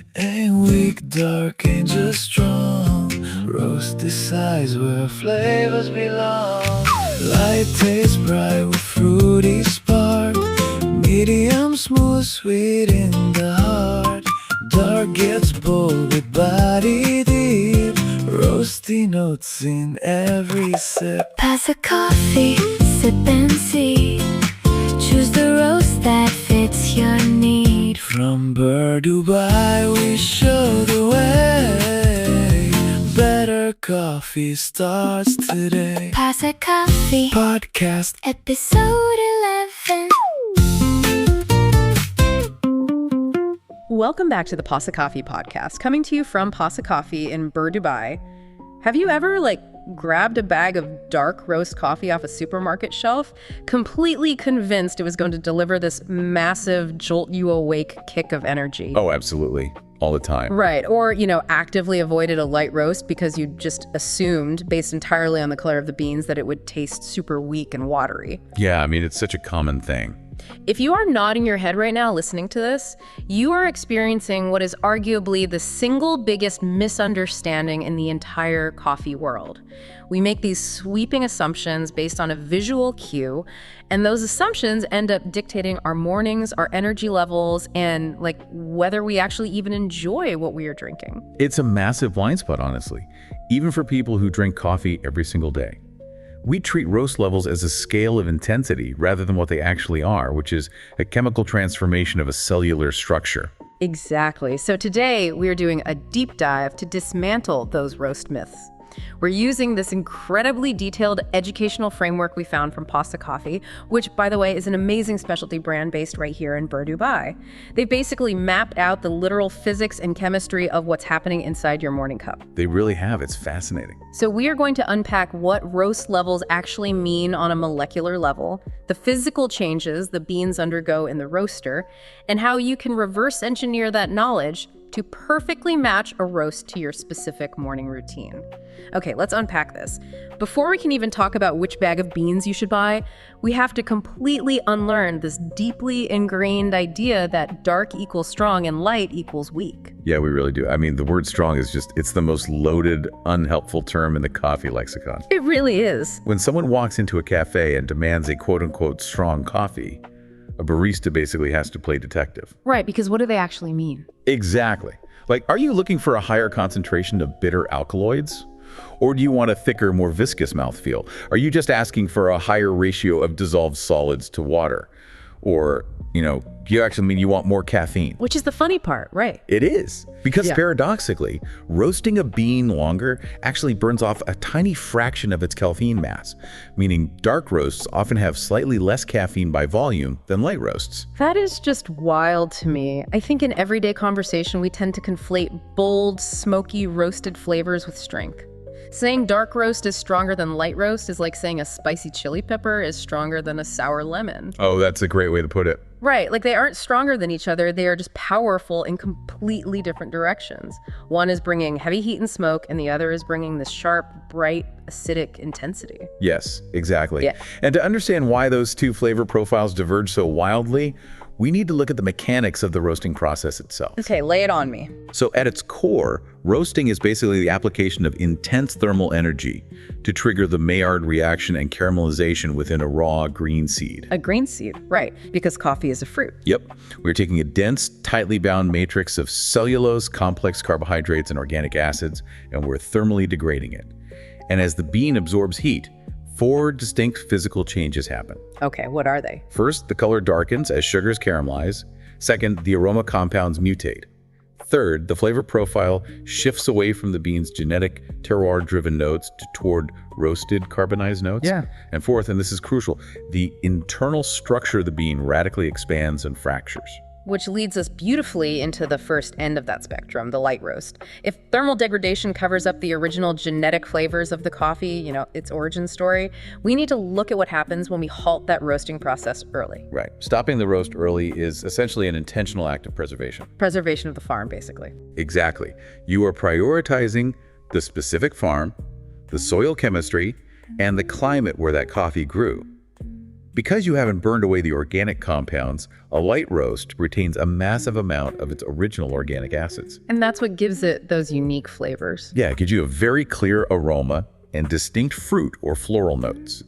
Light ain't weak, dark ain't just strong. Roast decides where flavors belong. Light tastes bright with fruity spark. Medium smooth, sweet in the heart. Dark gets bold with body deep. Roasty notes in every sip. PASA coffee, sip and see. Choose the roast that fits your need. From Brew Dubai we show the way. Better coffee starts today. PASA Coffee Podcast. Episode 11. Welcome back to the PASA Coffee podcast, coming to you from PASA Coffee in Brew Dubai. Have you ever, grabbed a bag of dark roast coffee off a supermarket shelf, completely convinced it was going to deliver this massive jolt you awake kick of energy? Oh, absolutely. All the time. Right. Or, actively avoided a light roast because you just assumed, based entirely on the color of the beans, that it would taste super weak and watery. Yeah, it's such a common thing. If you are nodding your head right now listening to this, you are experiencing what is arguably the single biggest misunderstanding in the entire coffee world. We make these sweeping assumptions based on a visual cue, and those assumptions end up dictating our mornings, our energy levels, and whether we actually even enjoy what we are drinking. It's a massive blind spot, honestly, even for people who drink coffee every single day. We treat roast levels as a scale of intensity rather than what they actually are, which is a chemical transformation of a cellular structure. Exactly. So today we are doing a deep dive to dismantle those roast myths. We're using this incredibly detailed educational framework we found from PASA Coffee, which, by the way, is an amazing specialty brand based right here in Brew Dubai. They've basically mapped out the literal physics and chemistry of what's happening inside your morning cup. They really have. It's fascinating. So we are going to unpack what roast levels actually mean on a molecular level, the physical changes the beans undergo in the roaster, and how you can reverse engineer that knowledge to perfectly match a roast to your specific morning routine. Okay, let's unpack this. Before we can even talk about which bag of beans you should buy, we have to completely unlearn this deeply ingrained idea that dark equals strong and light equals weak. Yeah, we really do. The word strong is it's the most loaded, unhelpful term in the coffee lexicon. It really is. When someone walks into a cafe and demands a quote-unquote strong coffee, a barista basically has to play detective. Right, because what do they actually mean? Exactly. Are you looking for a higher concentration of bitter alkaloids? Or do you want a thicker, more viscous mouthfeel? Are you just asking for a higher ratio of dissolved solids to water? Or, do you actually mean you want more caffeine? Which is the funny part, right? It is. Because Yeah. Paradoxically, roasting a bean longer actually burns off a tiny fraction of its caffeine mass, meaning dark roasts often have slightly less caffeine by volume than light roasts. That is just wild to me. I think in everyday conversation, we tend to conflate bold, smoky, roasted flavors with strength. Saying dark roast is stronger than light roast is like saying a spicy chili pepper is stronger than a sour lemon. Oh, that's a great way to put it. Right, they aren't stronger than each other, they are just powerful in completely different directions. One is bringing heavy heat and smoke, and the other is bringing this sharp, bright, acidic intensity. Yes, exactly. Yeah. And to understand why those two flavor profiles diverge so wildly, we need to look at the mechanics of the roasting process itself. Okay, lay it on me. So at its core, roasting is basically the application of intense thermal energy to trigger the Maillard reaction and caramelization within a raw green seed. A green seed, right, because coffee is a fruit. Yep. We're taking a dense, tightly bound matrix of cellulose, complex carbohydrates, and organic acids, and we're thermally degrading it. And as the bean absorbs heat, 4 distinct physical changes happen. Okay, what are they? First, the color darkens as sugars caramelize. Second, the aroma compounds mutate. Third, the flavor profile shifts away from the bean's genetic terroir-driven notes toward roasted carbonized notes. Yeah. And fourth, and this is crucial, the internal structure of the bean radically expands and fractures. Which leads us beautifully into the first end of that spectrum, the light roast. If thermal degradation covers up the original genetic flavors of the coffee, its origin story, we need to look at what happens when we halt that roasting process early. Right. Stopping the roast early is essentially an intentional act of preservation. Preservation of the farm, basically. Exactly. You are prioritizing the specific farm, the soil chemistry, and the climate where that coffee grew. Because you haven't burned away the organic compounds, a light roast retains a massive amount of its original organic acids. And that's what gives it those unique flavors. Yeah, it gives you a very clear aroma and distinct fruit or floral notes.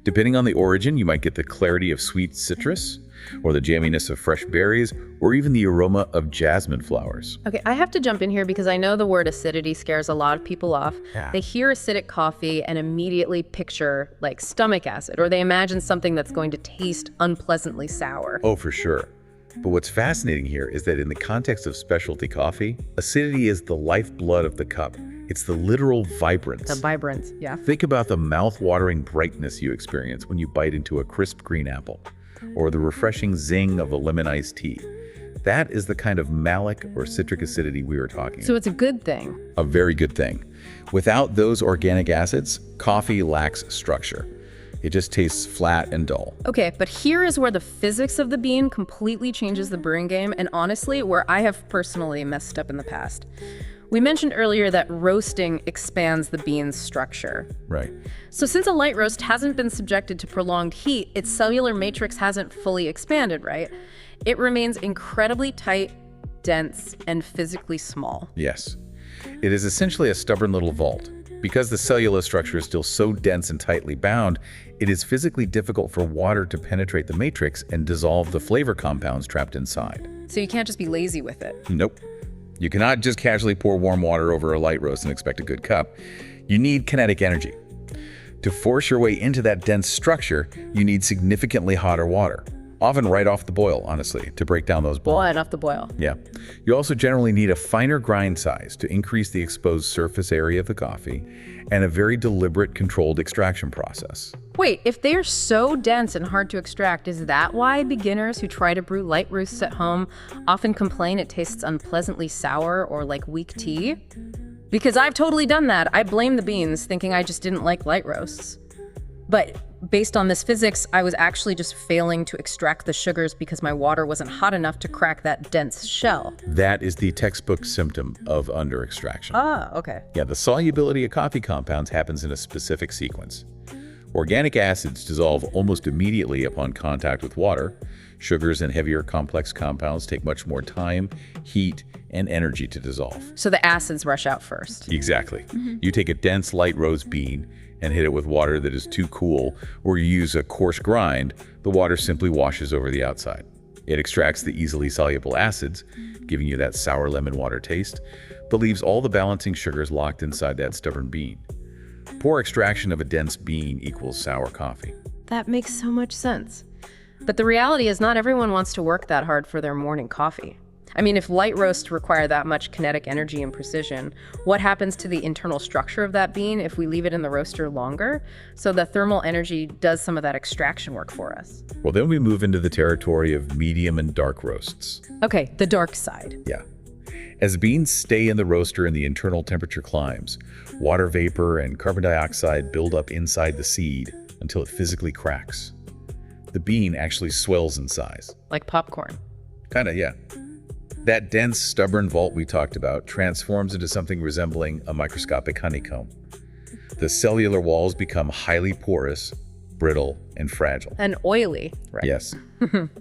Depending on the origin, you might get the clarity of sweet citrus, or the jamminess of fresh berries, or even the aroma of jasmine flowers. Okay, I have to jump in here because I know the word acidity scares a lot of people off. Yeah. They hear acidic coffee and immediately picture like stomach acid, or they imagine something that's going to taste unpleasantly sour. Oh, for sure. But what's fascinating here is that in the context of specialty coffee, acidity is the lifeblood of the cup. It's the literal vibrance. The vibrance, yeah. Think about the mouth-watering brightness you experience when you bite into a crisp green apple, or the refreshing zing of a lemon iced tea. That is the kind of malic or citric acidity we were talking about. So it's a good thing. A very good thing. Without those organic acids, coffee lacks structure. It just tastes flat and dull. Okay, but here is where the physics of the bean completely changes the brewing game, and honestly, where I have personally messed up in the past. We mentioned earlier that roasting expands the bean's structure. Right. So since a light roast hasn't been subjected to prolonged heat, its cellular matrix hasn't fully expanded, right? It remains incredibly tight, dense, and physically small. Yes. It is essentially a stubborn little vault. Because the cellular structure is still so dense and tightly bound, it is physically difficult for water to penetrate the matrix and dissolve the flavor compounds trapped inside. So you can't just be lazy with it. Nope. You cannot just casually pour warm water over a light roast and expect a good cup. You need kinetic energy. To force your way into that dense structure, you need significantly hotter water. Often right off the boil, honestly, to break down those bonds. Boil off the boil. Yeah. You also generally need a finer grind size to increase the exposed surface area of the coffee and a very deliberate, controlled extraction process. Wait, if they're so dense and hard to extract, is that why beginners who try to brew light roasts at home often complain it tastes unpleasantly sour or like weak tea? Because I've totally done that. I blame the beans, thinking I just didn't like light roasts. But based on this physics, I was actually just failing to extract the sugars because my water wasn't hot enough to crack that dense shell. That is the textbook symptom of under-extraction. Ah, okay. Yeah, the solubility of coffee compounds happens in a specific sequence. Organic acids dissolve almost immediately upon contact with water. Sugars and heavier complex compounds take much more time, heat, and energy to dissolve. So the acids rush out first. Exactly. You take a dense light roast bean and hit it with water that is too cool, or you use a coarse grind, the water simply washes over the outside. It extracts the easily soluble acids, giving you that sour lemon water taste, but leaves all the balancing sugars locked inside that stubborn bean. Poor extraction of a dense bean equals sour coffee. That makes so much sense. But the reality is not everyone wants to work that hard for their morning coffee. I mean, if light roasts require that much kinetic energy and precision, what happens to the internal structure of that bean if we leave it in the roaster longer? So the thermal energy does some of that extraction work for us. Well, then we move into the territory of medium and dark roasts. Okay, the dark side. Yeah. As beans stay in the roaster and the internal temperature climbs, water vapor and carbon dioxide build up inside the seed until it physically cracks. The bean actually swells in size. Like popcorn. Kinda, yeah. That dense, stubborn vault we talked about transforms into something resembling a microscopic honeycomb. The cellular walls become highly porous, brittle, and fragile. And oily, right? Yes.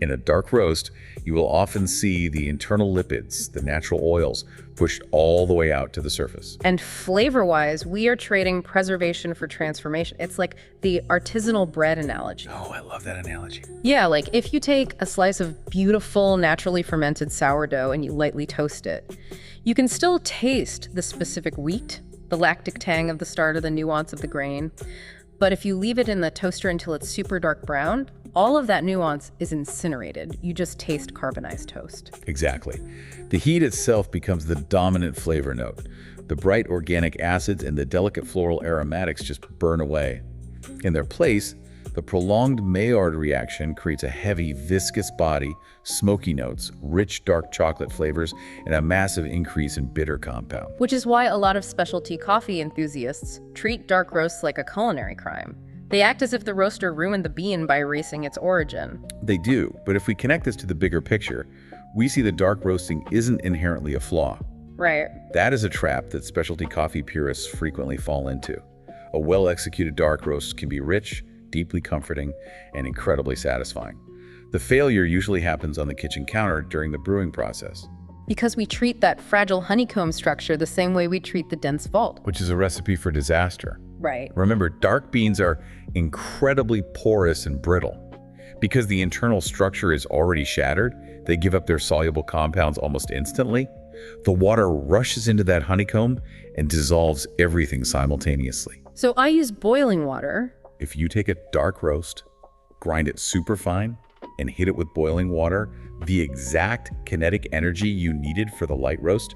In a dark roast, you will often see the internal lipids, the natural oils, pushed all the way out to the surface. And flavor-wise, we are trading preservation for transformation. It's like the artisanal bread analogy. Oh, I love that analogy. Yeah, like if you take a slice of beautiful, naturally fermented sourdough and you lightly toast it, you can still taste the specific wheat, the lactic tang of the start of the nuance of the grain. But if you leave it in the toaster until it's super dark brown, all of that nuance is incinerated. You just taste carbonized toast. Exactly. The heat itself becomes the dominant flavor note. The bright organic acids and the delicate floral aromatics just burn away. In their place, the prolonged Maillard reaction creates a heavy, viscous body, smoky notes, rich dark chocolate flavors, and a massive increase in bitter compound. Which is why a lot of specialty coffee enthusiasts treat dark roasts like a culinary crime. They act as if the roaster ruined the bean by erasing its origin. They do, but if we connect this to the bigger picture, we see that dark roasting isn't inherently a flaw. Right. That is a trap that specialty coffee purists frequently fall into. A well-executed dark roast can be rich, deeply comforting and incredibly satisfying. The failure usually happens on the kitchen counter during the brewing process, Because we treat that fragile honeycomb structure the same way we treat the dense vault. which is a recipe for disaster. Right. Remember, dark beans are incredibly porous and brittle. Because the internal structure is already shattered, they give up their soluble compounds almost instantly. The water rushes into that honeycomb and dissolves everything simultaneously. So I use boiling water. If you take a dark roast, grind it super fine, and hit it with boiling water, the exact kinetic energy you needed for the light roast,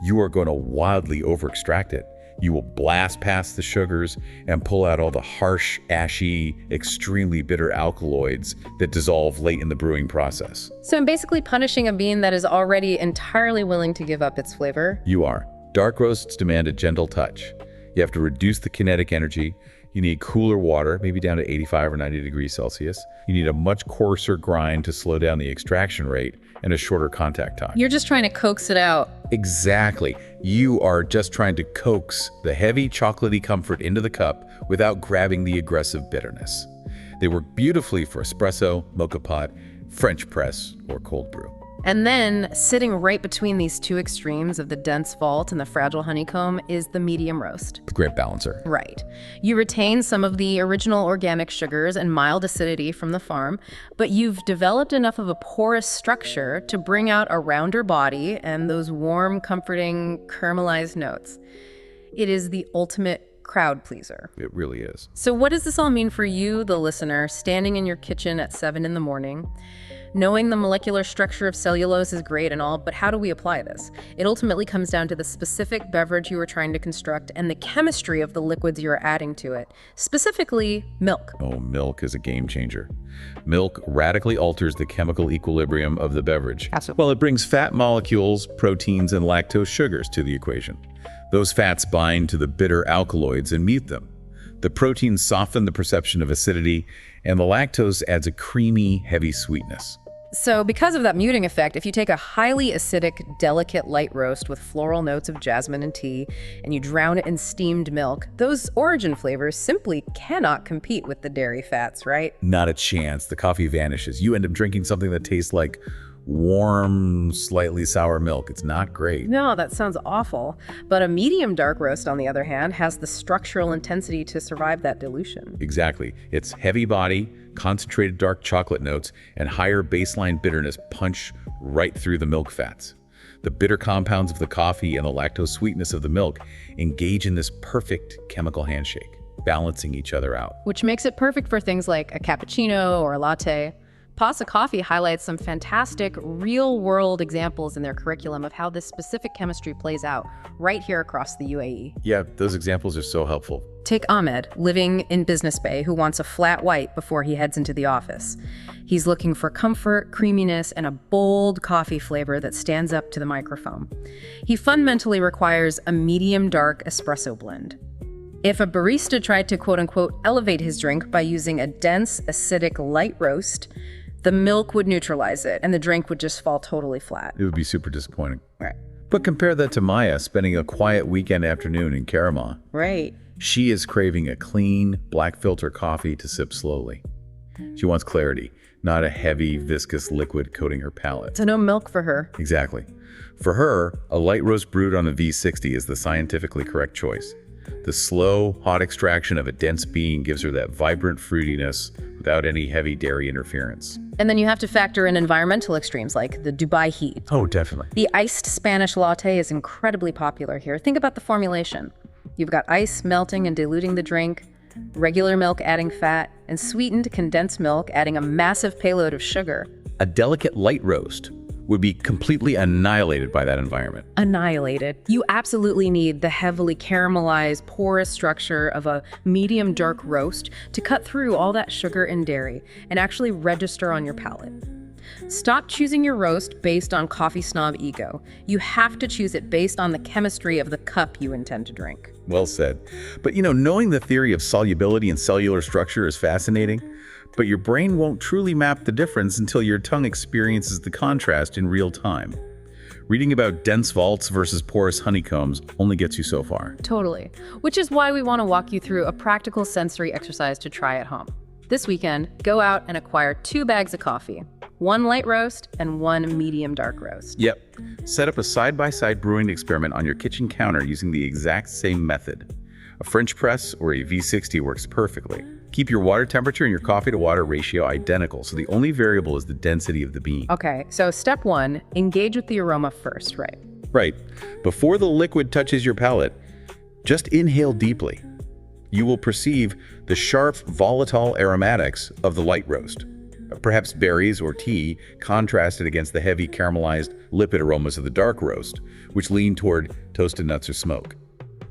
you are going to wildly over-extract it. You will blast past the sugars and pull out all the harsh, ashy, extremely bitter alkaloids that dissolve late in the brewing process. So I'm basically punishing a bean that is already entirely willing to give up its flavor. You are. Dark roasts demand a gentle touch. You have to reduce the kinetic energy. You need cooler water, maybe down to 85 or 90 degrees Celsius. You need a much coarser grind to slow down the extraction rate and a shorter contact time. You're just trying to coax it out. Exactly. You are just trying to coax the heavy chocolatey comfort into the cup without grabbing the aggressive bitterness. They work beautifully for espresso, moka pot, French press, or cold brew. And then, sitting right between these two extremes of the dense vault and the fragile honeycomb is the medium roast. Great balancer. Right. You retain some of the original organic sugars and mild acidity from the farm, but you've developed enough of a porous structure to bring out a rounder body and those warm, comforting, caramelized notes. It is the ultimate crowd pleaser. It really is. So what does this all mean for you, the listener, standing in your kitchen at 7 in the morning? Knowing the molecular structure of cellulose is great and all, but how do we apply this? It ultimately comes down to the specific beverage you are trying to construct and the chemistry of the liquids you are adding to it, specifically milk. Oh, milk is a game changer. Milk radically alters the chemical equilibrium of the beverage. Well, it brings fat molecules, proteins, and lactose sugars to the equation. Those fats bind to the bitter alkaloids and mute them. The proteins soften the perception of acidity, and the lactose adds a creamy, heavy sweetness. So because of that muting effect, if you take a highly acidic, delicate light roast with floral notes of jasmine and tea, and you drown it in steamed milk, those origin flavors simply cannot compete with the dairy fats, right? Not a chance. The coffee vanishes. You end up drinking something that tastes like warm, slightly sour milk. It's not great. No, that sounds awful. But a medium dark roast, on the other hand, has the structural intensity to survive that dilution. Exactly. Its heavy body, concentrated dark chocolate notes, and higher baseline bitterness punch right through the milk fats. The bitter compounds of the coffee and the lactose sweetness of the milk engage in this perfect chemical handshake, balancing each other out. Which makes it perfect for things like a cappuccino or a latte. PASA Coffee highlights some fantastic real-world examples in their curriculum of how this specific chemistry plays out right here across the UAE. Yeah, those examples are so helpful. Take Ahmed, living in Business Bay, who wants a flat white before he heads into the office. He's looking for comfort, creaminess, and a bold coffee flavor that stands up to the microphone. He fundamentally requires a medium dark espresso blend. If a barista tried to quote-unquote elevate his drink by using a dense, acidic light roast, the milk would neutralize it, and the drink would just fall totally flat. It would be super disappointing. Right. But compare that to Maya spending a quiet weekend afternoon in Karamah. Right. She is craving a clean, black filter coffee to sip slowly. She wants clarity, not a heavy, viscous liquid coating her palate. So no milk for her. Exactly. For her, a light roast brewed on a V60 is the scientifically correct choice. The slow, hot extraction of a dense bean gives her that vibrant fruitiness without any heavy dairy interference. And then you have to factor in environmental extremes like the Dubai heat. Oh, definitely. The iced Spanish latte is incredibly popular here. Think about the formulation. You've got ice melting and diluting the drink, regular milk adding fat, and sweetened condensed milk adding a massive payload of sugar. A delicate light roast would be completely annihilated by that environment. Annihilated. You absolutely need the heavily caramelized, porous structure of a medium dark roast to cut through all that sugar and dairy and actually register on your palate. Stop choosing your roast based on coffee snob ego. You have to choose it based on the chemistry of the cup you intend to drink. Well said. But knowing the theory of solubility and cellular structure is fascinating, but your brain won't truly map the difference until your tongue experiences the contrast in real time. Reading about dense vaults versus porous honeycombs only gets you so far. Totally. Which is why we want to walk you through a practical sensory exercise to try at home. This weekend, go out and acquire 2 bags of coffee, 1 light roast and 1 medium dark roast. Yep. Set up a side-by-side brewing experiment on your kitchen counter using the exact same method. A French press or a V60 works perfectly. Keep your water temperature and your coffee-to-water ratio identical, so the only variable is the density of the bean. Okay, so step 1, engage with the aroma first, right? Right. Before the liquid touches your palate, just inhale deeply. You will perceive the sharp, volatile aromatics of the light roast. Perhaps berries or tea contrasted against the heavy caramelized lipid aromas of the dark roast, which lean toward toasted nuts or smoke.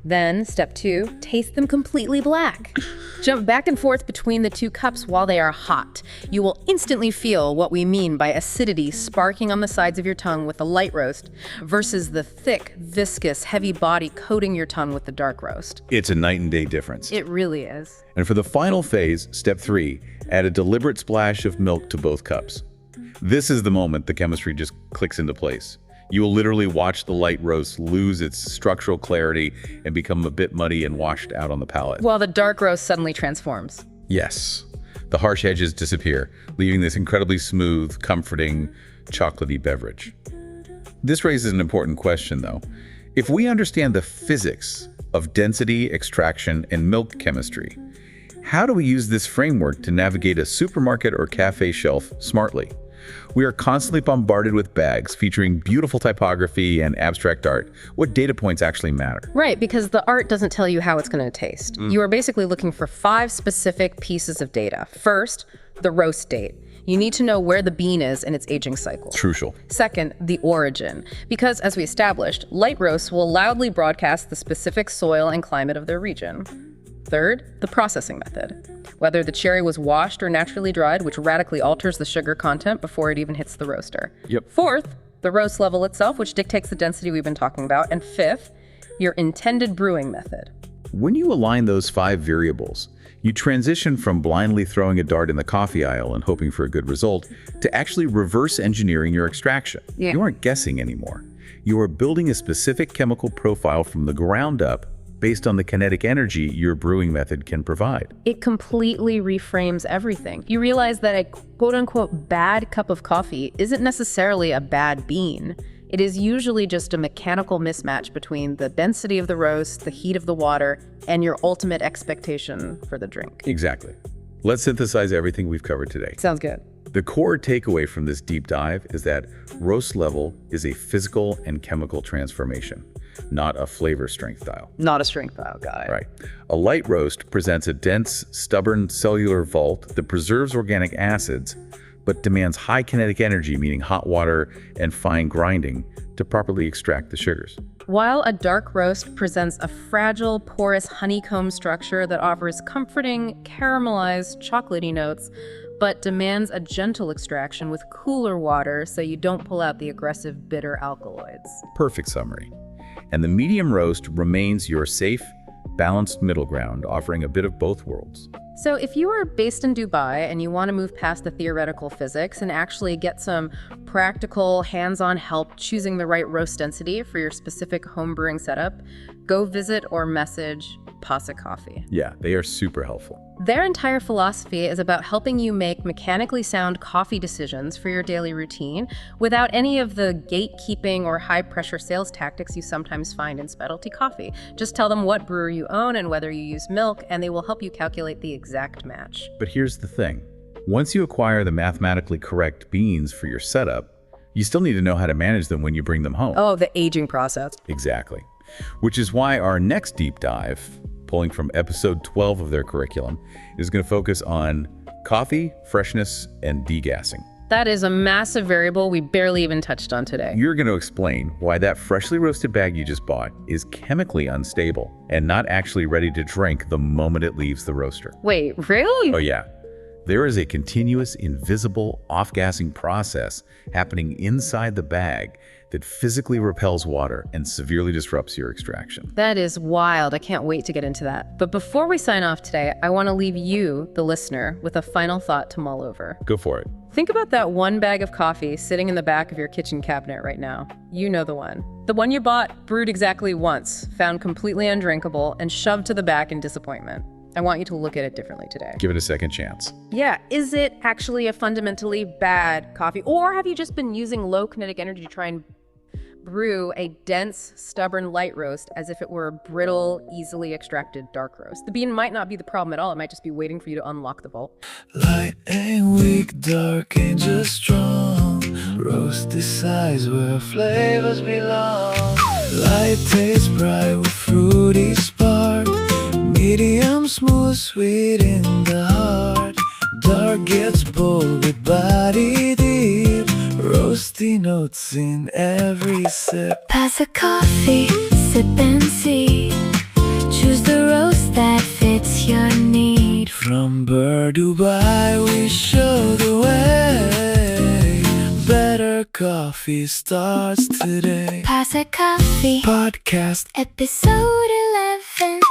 Then, step 2, taste them completely black. Jump back and forth between the 2 cups while they are hot. You will instantly feel what we mean by acidity sparking on the sides of your tongue with the light roast versus the thick, viscous, heavy body coating your tongue with the dark roast. It's a night and day difference. It really is. And for the final phase, step 3, add a deliberate splash of milk to both cups. This is the moment the chemistry just clicks into place. You will literally watch the light roast lose its structural clarity and become a bit muddy and washed out on the palate. While the dark roast suddenly transforms. Yes. The harsh edges disappear, leaving this incredibly smooth, comforting, chocolatey beverage. This raises an important question, though. If we understand the physics of density, extraction, and milk chemistry, how do we use this framework to navigate a supermarket or cafe shelf smartly? We are constantly bombarded with bags featuring beautiful typography and abstract art. What data points actually matter? Right, because the art doesn't tell you how it's going to taste. You are basically looking for 5 specific pieces of data. First, the roast date. You need to know where the bean is in its aging cycle. Crucial. Second, the origin. Because, as we established, light roasts will loudly broadcast the specific soil and climate of their region. Third, the processing method. Whether the cherry was washed or naturally dried, which radically alters the sugar content before it even hits the roaster. Yep. Fourth, the roast level itself, which dictates the density we've been talking about. And fifth, your intended brewing method. When you align those 5 variables, you transition from blindly throwing a dart in the coffee aisle and hoping for a good result to actually reverse engineering your extraction. Yeah. You aren't guessing anymore. You are building a specific chemical profile from the ground up based on the kinetic energy your brewing method can provide. It completely reframes everything. You realize that a quote-unquote bad cup of coffee isn't necessarily a bad bean. It is usually just a mechanical mismatch between the density of the roast, the heat of the water, and your ultimate expectation for the drink. Exactly. Let's synthesize everything we've covered today. Sounds good. The core takeaway from this deep dive is that roast level is a physical and chemical transformation, not a flavor strength dial. Not a strength dial guy. Right. A light roast presents a dense, stubborn cellular vault that preserves organic acids, but demands high kinetic energy, meaning hot water and fine grinding, to properly extract the sugars. While a dark roast presents a fragile, porous honeycomb structure that offers comforting, caramelized, chocolatey notes, but demands a gentle extraction with cooler water so you don't pull out the aggressive, bitter alkaloids. Perfect summary. And the medium roast remains your safe, balanced middle ground, offering a bit of both worlds. So if you are based in Dubai and you want to move past the theoretical physics and actually get some practical, hands-on help choosing the right roast density for your specific home brewing setup, go visit or message PASA Coffee. Yeah, they are super helpful. Their entire philosophy is about helping you make mechanically sound coffee decisions for your daily routine without any of the gatekeeping or high-pressure sales tactics you sometimes find in specialty coffee. Just tell them what brewer you own and whether you use milk, and they will help you calculate the exact match. But here's the thing. Once you acquire the mathematically correct beans for your setup, you still need to know how to manage them when you bring them home. Oh, the aging process. Exactly. Which is why our next deep dive, pulling from episode 12 of their curriculum, is going to focus on coffee, freshness, and degassing. That is a massive variable we barely even touched on today. You're going to explain why that freshly roasted bag you just bought is chemically unstable and not actually ready to drink the moment it leaves the roaster. Wait, really? Oh yeah. There is a continuous, invisible off-gassing process happening inside the bag that physically repels water and severely disrupts your extraction. That is wild. I can't wait to get into that. But before we sign off today, I want to leave you, the listener, with a final thought to mull over. Go for it. Think about that one bag of coffee sitting in the back of your kitchen cabinet right now. You know the one. The one you bought, brewed exactly once, found completely undrinkable, and shoved to the back in disappointment. I want you to look at it differently today. Give it a second chance. Yeah, is it actually a fundamentally bad coffee? Or have you just been using low kinetic energy to try and brew a dense, stubborn light roast as if it were a brittle, easily extracted dark roast? The bean might not be the problem at all. It might just be waiting for you to unlock the vault. Light ain't weak, dark ain't just strong. Roast decides where flavors belong. Light tastes bright with fruity spark. Medium smooth, sweet in the heart. Dark gets bold with body deep. Roasty notes in every sip. PASA coffee, sip and see. Choose the roast that fits your need. From Bird Dubai we show the way. Better coffee starts today. PASA coffee, Podcast episode 11.